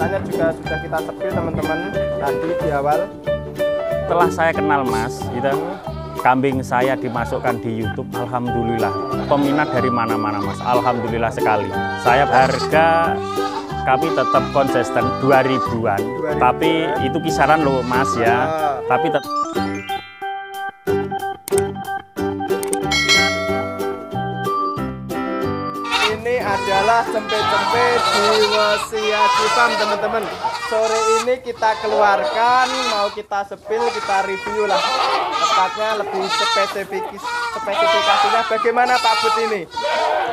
jantannya juga sudah kita sepil teman-teman tadi di awal. Setelah saya kenal Mas, gitu, kambing saya dimasukkan di YouTube, alhamdulillah. Peminat dari mana-mana Mas, alhamdulillah sekali. Saya harga kami tetap konsisten 2000-an, tapi itu kisaran loh Mas ya. Tapi tetap ini adalah cempe-cempe di Wasiaji Farm teman-teman. Sore ini kita keluarkan, mau kita sepil, kita review lah. Tepatnya lebih spesifikasinya bagaimana Pak Bud ini.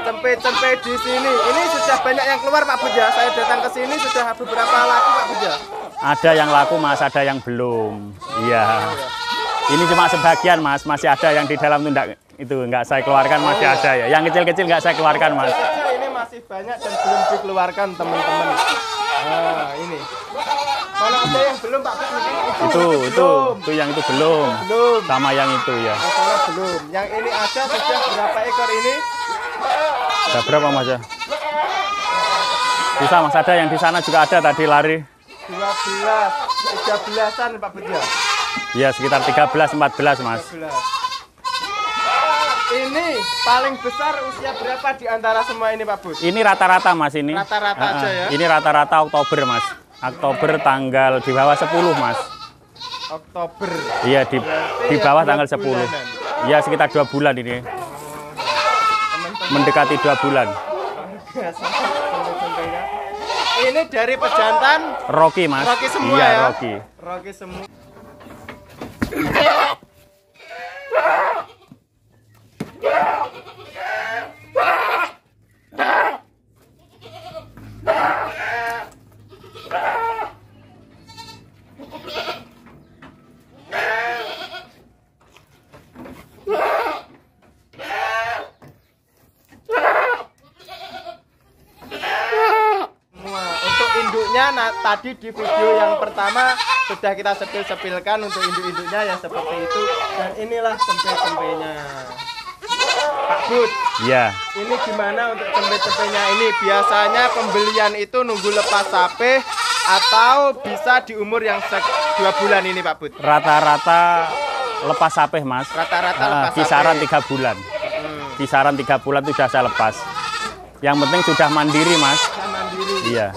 Cempe-cempe di sini, ini sudah banyak yang keluar Pak Bud ya. Saya datang ke sini sudah beberapa laku Pak Bud ya. ada yang laku Mas, ada yang belum. Iya. Ini cuma sebagian Mas, masih ada yang di dalam itu nggak saya keluarkan, masih ada ya. Yang kecil-kecil nggak saya keluarkan Mas. Ini masih banyak dan belum dikeluarkan teman-teman. Nah ini. Mana ada yang belum Pak? Itu yang itu belum. Sama yang itu ya. Masalah belum. Yang ini ada sudah berapa ekor ini? Ada berapa Mas ya? Bisa Mas, ada yang di sana juga ada tadi lari. 12, 13-an Pak Bud ya? Iya sekitar 13-14 Mas. 13. Ini paling besar usia berapa di antara semua ini Pak Bud? Ini rata-rata Mas ini. Rata-rata aja ya? Ini rata-rata Oktober Mas. Oktober tanggal di bawah 10 Mas. Oktober. Iya di bawah tanggal 10. Iya sekitar 2 bulan ini. Mendekati 2 bulan. Ini dari pejantan Rocky Mas. Rocky semua iya, ya? Rocky. Rocky semua. Nah, tadi di video yang pertama sudah kita sepil-sepilkan untuk induk-induknya ya seperti itu, dan inilah cempe-cempenya Pak Bud. Iya. Ini gimana untuk cempe-cempenya ini? Biasanya pembelian itu nunggu lepas sapi atau bisa di umur yang 2 bulan ini Pak Bud? Rata-rata lepas sapeh Mas. Rata-rata lepas kisaran sapi. 3 bulan. Kisaran 3 bulan itu sudah saya lepas. Yang penting sudah mandiri Mas. Sudah mandiri. Iya.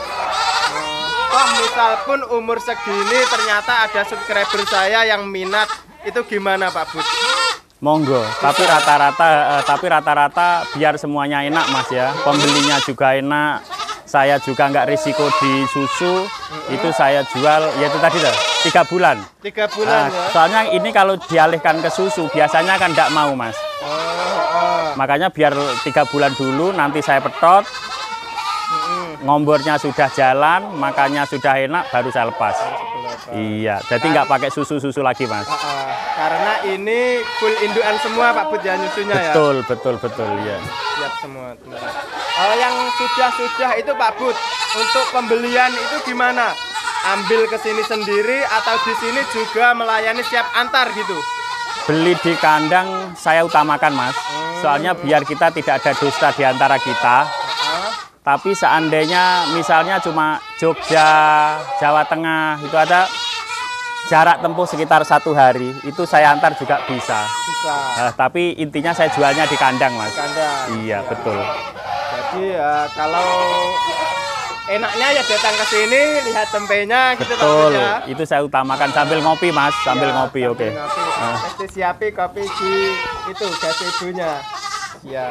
Oh, misal pun umur segini ternyata ada subscriber saya yang minat, itu gimana Pak Bud? Monggo, tapi rata-rata biar semuanya enak Mas ya. Pembelinya juga enak. Saya juga nggak risiko di susu. Itu saya jual ya itu tadi tuh 3 bulan. 3 bulan ya. Soalnya ini kalau dialihkan ke susu biasanya kan nggak mau Mas. Makanya biar 3 bulan dulu nanti saya petot. Ngombornya sudah jalan, makannya sudah enak, baru saya lepas. Iya, jadi nggak pakai susu-susu lagi Mas. Karena ini full indukan semua Pak Bud ya nyusunya ya. Betul ya. Siap semua. Oh yang sudah itu Pak Bud, untuk pembelian itu gimana? Ambil ke sini sendiri atau di sini juga melayani siap antar gitu? Beli di kandang saya utamakan Mas. Soalnya biar kita tidak ada dusta di antara kita. Tapi seandainya misalnya cuma Jogja, Jawa Tengah, itu ada jarak tempuh sekitar 1 hari, itu saya antar juga bisa. Tapi intinya saya jualnya di kandang Mas. Kandang. Iya, betul. Jadi kalau enaknya ya datang ke sini, lihat cempenya gitu betul. Pak ya. Itu saya utamakan sambil ngopi Mas, sambil ngopi, oke. Pasti siapi kopi di itu gas ibunya. Ya.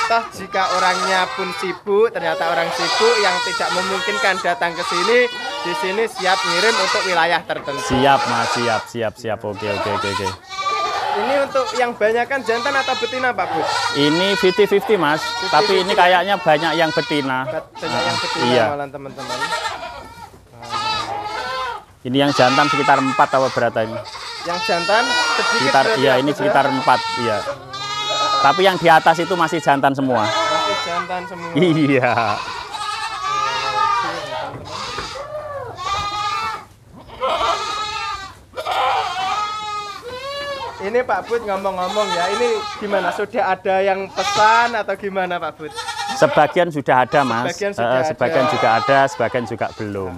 Toh jika orangnya pun sibuk, ternyata orang sibuk yang tidak memungkinkan datang ke sini, di sini siap ngirim untuk wilayah tertentu. Siap Mas, siap. Oke. Ini untuk yang banyak kan jantan atau betina Pak Bud? Ini 50-50 Mas, tapi ini kayaknya banyak yang betina. Banyak yang betina iya. malah teman-teman. Ini yang jantan sekitar 4 atau berapa ini? Yang jantan sekitar iya ini sekitar 4 iya. Tapi yang di atas itu masih jantan semua. Masih jantan semua. Iya. Ini Pak Bud ngomong-ngomong ya, ini gimana? Sudah ada yang pesan atau gimana Pak Bud? Sebagian sudah ada, Mas. Sebagian juga ada, sebagian juga belum.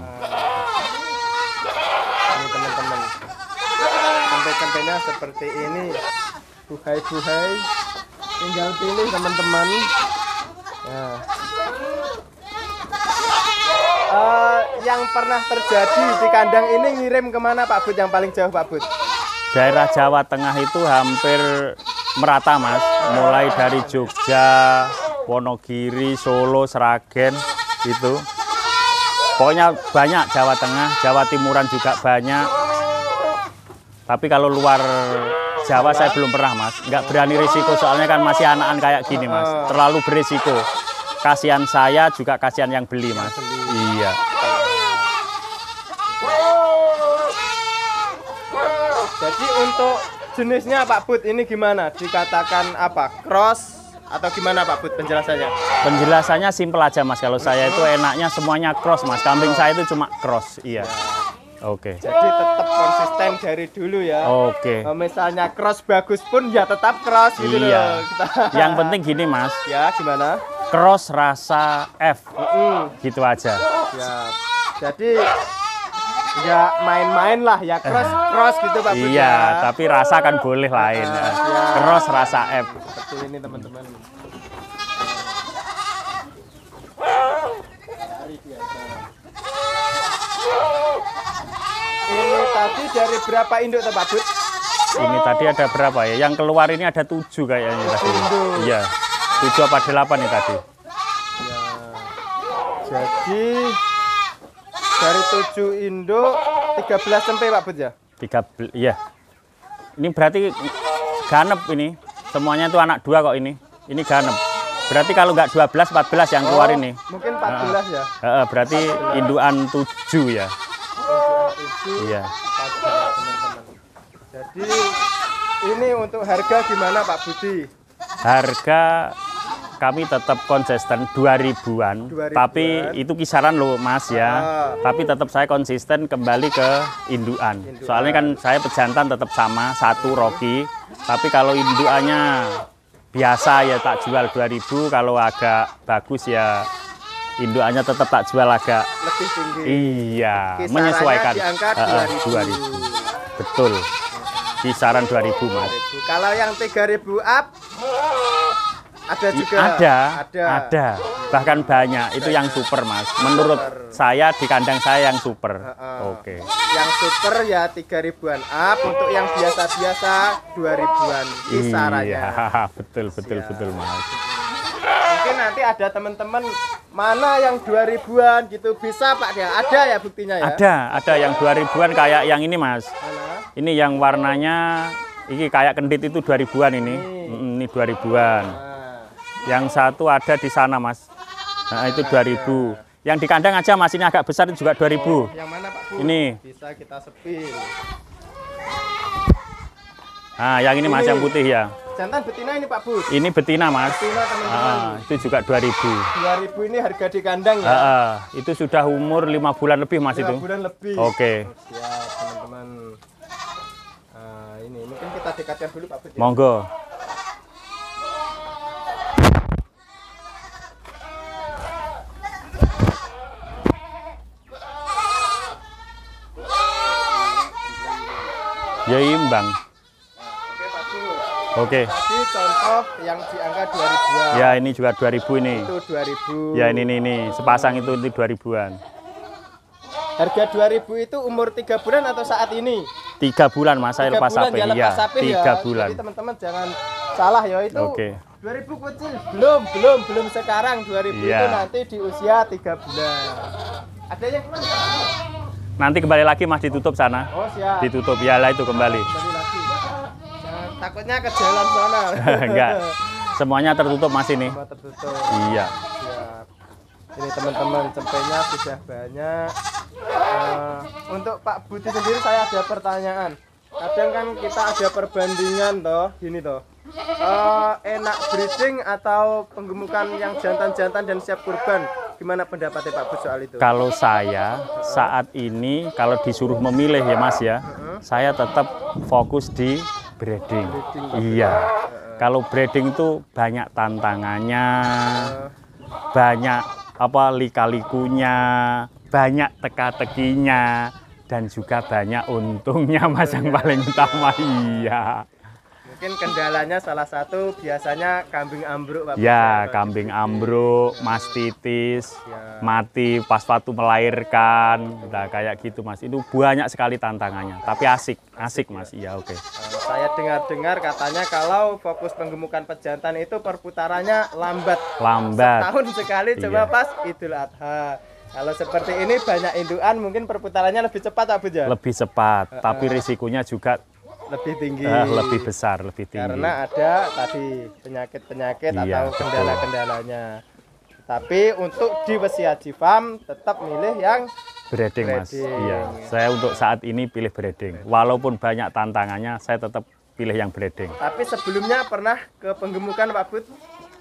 Ini teman-teman. Tempe-tempenya seperti ini. Buhai-buhai. Tinggal pilih teman-teman. Nah. Yang pernah terjadi di kandang ini ngirim kemana Pak Bud yang paling jauh Pak Bud? Daerah Jawa Tengah itu hampir merata, Mas. Mulai dari Jogja, Wonogiri, Solo, Sragen gitu. Pokoknya banyak, Jawa Tengah, Jawa Timuran juga banyak. Tapi kalau luar Jawa saya belum pernah, Mas. Nggak berani risiko, soalnya kan masih anak-anak kayak gini, Mas. Terlalu berisiko. Kasihan saya juga kasihan yang beli, Mas. Iya. Jadi untuk jenisnya Pak Bud ini gimana? Dikatakan apa? Cross atau gimana Pak Bud penjelasannya? Penjelasannya simpel aja, Mas. Kalau saya itu enaknya semuanya cross, Mas. Kambing saya itu cuma cross, iya. Oke. Jadi tetap konsisten dari dulu ya. Oke. Misalnya cross bagus pun ya tetap cross gitu Iya. loh. Yang penting gini, Mas. Ya gimana? Cross rasa F. Gitu aja. Ya. Jadi ya main-main lah ya cross gitu Pak Bud. Iya, tapi rasa kan boleh lain. Ya. Cross rasa F. Seperti ini teman-teman. Ini tadi dari berapa induk Pak Bud? Ini tadi ada berapa ya? Yang keluar ini ada 7 kayaknya tadi. induk. Iya. 7 apa 8 nih tadi? Ya. Jadi dari 7 induk 13 tempe Pak Bud ya? 13, iya. Ini berarti ganep ini. Semuanya itu anak 2 kok ini. Ini ganep. Berarti kalau nggak 12, 14 yang keluar ini. Mungkin 14 ya? Berarti induan 7 ya. Iya. 14 teman-teman. Jadi ini untuk harga gimana Pak Budi? Harga kami tetap konsisten 2000-an, 2000-an. tapi itu kisaran loh Mas ya. Tapi tetap saya konsisten kembali ke induan. Soalnya kan saya pejantan tetap sama, 1 Rocky. Tapi kalau induannya biasa ya tak jual 2000, kalau agak bagus ya induannya tetap tak jual agak Lebih tinggi. iya, Kisarannya menyesuaikan. di angka 2000. Betul. Kisaran 2000, Mas. Kalau yang 3000 up ada juga. Ada. Bahkan banyak. Itu yang super, Mas. Menurut saya di kandang saya yang super. Oke. Yang super ya 3000-an up, untuk yang biasa-biasa 2000-an kisarannya. Iya, betul, Mas. Mungkin nanti ada teman-teman mana yang 2000-an gitu bisa Pak ya? Ada ya buktinya ya? Ada yang 2000-an kayak yang ini, Mas. Mana? Ini yang warnanya ini kayak kendit itu 2000-an ini. Ini 2000-an. Yang satu ada di sana, Mas. Nah, itu 2000. Yang di kandang aja, Mas, ini agak besar itu juga 2000. Yang mana Pak Bu? Ini. Bisa kita sepil. Nah, yang ini Mas, yang putih ya. Jantan betina ini Pak Bu? Ini betina, Mas. Betina teman-teman. Itu juga 2000. 2000 ini harga di kandang ya? Itu sudah umur 5 bulan lebih, Mas, 5 itu. bulan lebih. Oke. Siap teman-teman. Ini mungkin kita dekatkan dulu Pak Bu. Monggo. Ya imbang. Oke Pak Bu. Oke. Tadi contoh yang di angka 2000-an. Ya ini juga 2000 ini. Itu 2000. Ya ini sepasang itu 2000-an. Harga 2000 itu umur 3 bulan atau saat ini? 3 bulan Mas, saya 3 lepas bulan sapi. ya, lepas Iya, sapi 3 ya. bulan. Jadi teman-teman jangan salah ya, itu Oke. 2000 kecil. Belum sekarang 2000 Iya. itu nanti di usia 3 bulan. Ada yang kurang? Nanti kembali lagi Mas, ditutup sana. Oh siap. Ditutup ya lah itu kembali. Kembali lagi. Takutnya ke jalan sana. Enggak. Semuanya tertutup Mas ini. Semua tertutup. Iya. Siap. Ini teman-teman cempenya sudah banyak. Untuk Pak Budi sendiri saya ada pertanyaan. Kadang kan kita ada perbandingan toh, gini toh. Enak breeding atau penggemukan yang jantan-jantan dan siap kurban? Gimana pendapatnya Pak Budi soal itu? Kalau saya saat ini kalau disuruh memilih ya Mas ya, saya tetap fokus di breeding. Iya. Kalau breeding itu banyak tantangannya. banyak apa lika-likunya, banyak teka-tekinya, dan juga banyak untungnya Mas yang paling utama. Iya. Mungkin kendalanya salah satu biasanya kambing ambruk Pak. Ya, kambing ambruk, mas titis, mati pas waktu melahirkan, nah kayak gitu Mas. Itu banyak sekali tantangannya, tapi asik Mas. Iya, oke. Saya dengar-dengar katanya kalau fokus penggemukan pejantan itu perputarannya lambat. Setahun sekali, coba pas Idul Adha. Kalau seperti ini banyak indukan mungkin perputarannya lebih cepat Pak Bud ya? Lebih cepat, tapi risikonya juga lebih tinggi, lebih besar, lebih tinggi. Karena ada tadi penyakit-penyakit atau kendala-kendalanya. Tapi untuk di Wesi Haji Farm tetap milih yang breeding Mas. Iya, saya untuk saat ini pilih breeding. Walaupun banyak tantangannya, saya tetap pilih yang breeding. Tapi sebelumnya pernah ke penggemukan Pak Bud?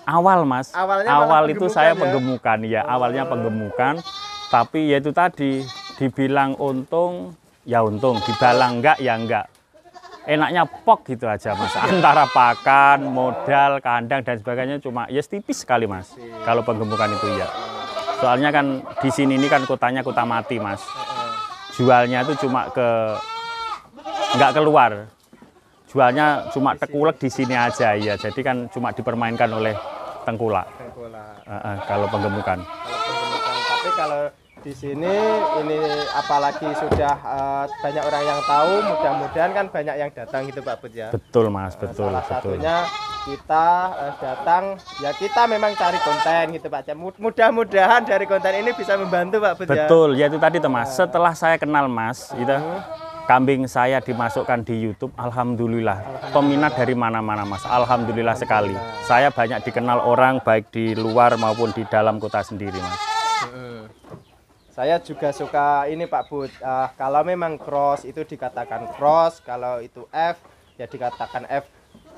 Awal Mas, awal itu saya penggemukan, ya awalnya penggemukan. Tapi ya itu tadi, dibilang untung, ya untung. Dibilang enggak, ya enggak. Enaknya pok gitu aja Mas, antara pakan, modal, kandang dan sebagainya cuma ya tipis sekali Mas. Kalau penggemukan itu ya. Soalnya kan di sini ini kan kotanya kota mati Mas. Jualnya itu cuma nggak keluar. Jualnya cuma tengkulak di sini aja ya. Jadi kan cuma dipermainkan oleh tengkulak. Kalau penggemukan. Tapi kalau di sini ini apalagi sudah banyak orang yang tahu, mudah-mudahan kan banyak yang datang gitu Pak Bud ya. Betul Mas, betul. Salah satunya kita datang ya kita memang cari konten gitu Pak. Mudah-mudahan dari konten ini bisa membantu Pak Bud ya. Betul, ya itu tadi Mas. Setelah saya kenal Mas, itu kambing saya dimasukkan di YouTube, alhamdulillah. Peminat dari mana-mana Mas, alhamdulillah sekali. Saya banyak dikenal orang baik di luar maupun di dalam kota sendiri Mas. Saya juga suka ini Pak Bud, kalau memang cross itu dikatakan cross, kalau itu F ya dikatakan F.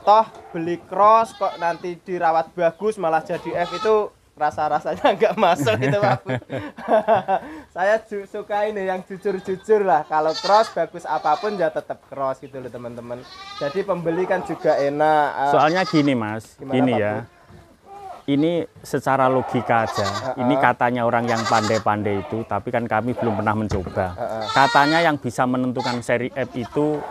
Toh beli cross kok nanti dirawat bagus malah jadi F, itu rasa-rasanya nggak masuk itu Pak Bud. Saya suka ini yang jujur-jujur lah, kalau cross bagus apapun ya tetap cross gitu loh teman-teman. Jadi pembeli kan juga enak. Soalnya gini Mas, gini ya. Ini secara logika aja, ini katanya orang yang pandai-pandai itu, tapi kan kami belum pernah mencoba. Katanya yang bisa menentukan seri F itu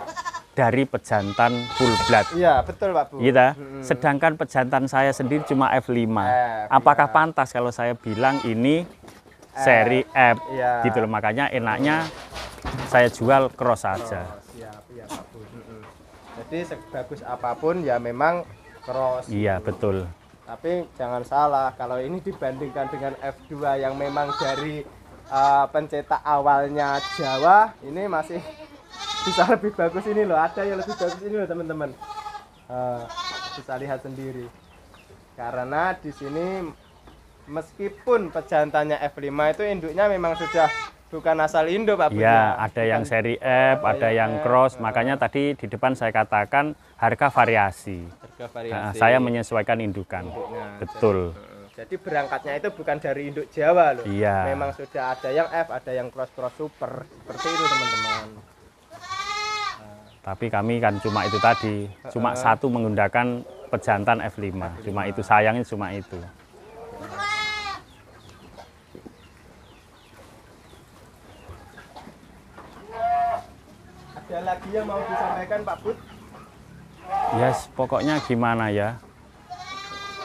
dari pejantan full blood. Iya, betul Pak Bu. Gitu. Sedangkan pejantan saya sendiri cuma F5. Apakah pantas kalau saya bilang ini seri F? Gitu loh, makanya enaknya saya jual cross saja. Siap, ya Pak Bu. Jadi sebagus apapun ya memang cross. Iya, betul. Tapi jangan salah, kalau ini dibandingkan dengan F2 yang memang dari pencetak awalnya Jawa, ini masih bisa lebih bagus ini loh. Ada yang lebih bagus ini loh teman-teman. Bisa lihat sendiri. Karena di sini meskipun pejantannya F5 itu induknya memang sudah bukan asal Indo Pak Bu. Ya, ada yang seri F, ada yang cross. Makanya tadi di depan saya katakan harga variasi. Saya menyesuaikan indukan. Betul. Jadi berangkatnya itu bukan dari induk Jawa loh. Iya. Memang sudah ada yang F, ada yang cross super. Seperti itu teman-teman. Tapi kami kan cuma itu tadi, cuma satu menggunakan pejantan F5. Cuma itu, sayangnya cuma itu. Ada lagi yang mau disampaikan Pak Bud? Yes, pokoknya gimana ya?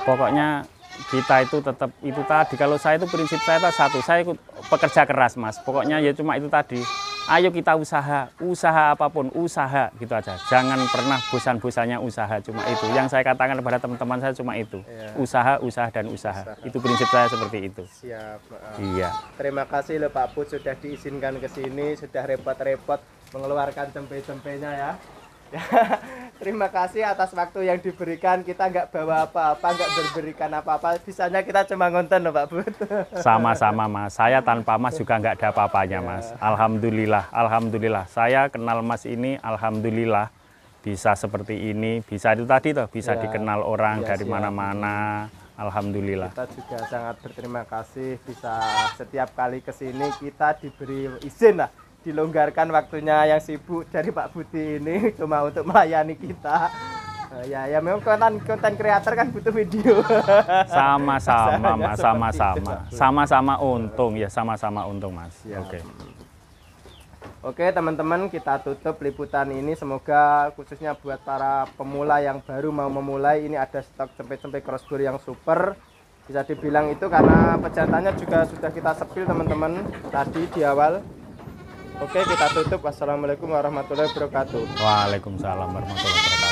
Pokoknya kita itu tetap itu tadi. Kalau saya itu prinsip saya satu, saya ikut pekerja keras Mas. Pokoknya ya cuma itu tadi. Ayo kita usaha apapun, usaha gitu aja. Jangan pernah bosan-bosannya usaha, cuma itu. Yang saya katakan kepada teman-teman saya cuma itu. Usaha dan usaha. Itu prinsip saya seperti itu. Siap. Iya. Terima kasih loh Pak Bud sudah diizinkan ke sini, sudah repot-repot mengeluarkan tempe-tempenya ya. Terima kasih atas waktu yang diberikan. Kita nggak bawa apa-apa, nggak berberikan apa-apa. Bisanya kita cuma ngonten loh Pak Bud. Sama-sama Mas. Saya tanpa Mas juga nggak ada apa-apanya Mas. Alhamdulillah, alhamdulillah. Saya kenal Mas ini, alhamdulillah bisa seperti ini. Bisa itu tadi toh, bisa dikenal orang dari mana-mana. Alhamdulillah. Kita juga sangat berterima kasih bisa setiap kali ke sini kita diberi izin lah, dilonggarkan waktunya yang sibuk dari Pak Budi ini cuma untuk melayani kita. Ya memang konten kreator kan butuh video. Sama-sama Mas, Seperti sama-sama. itu. Sama-sama untung ya, sama-sama untung Mas. Ya. Oke. Oke teman-teman, kita tutup liputan ini. Semoga khususnya buat para pemula yang baru mau memulai, ini ada stok cempe-cempe crossbore yang super. Bisa dibilang itu karena pejantannya juga sudah kita sepil teman-teman tadi di awal. Oke, kita tutup. Wassalamualaikum warahmatullahi wabarakatuh. Waalaikumsalam warahmatullahi wabarakatuh.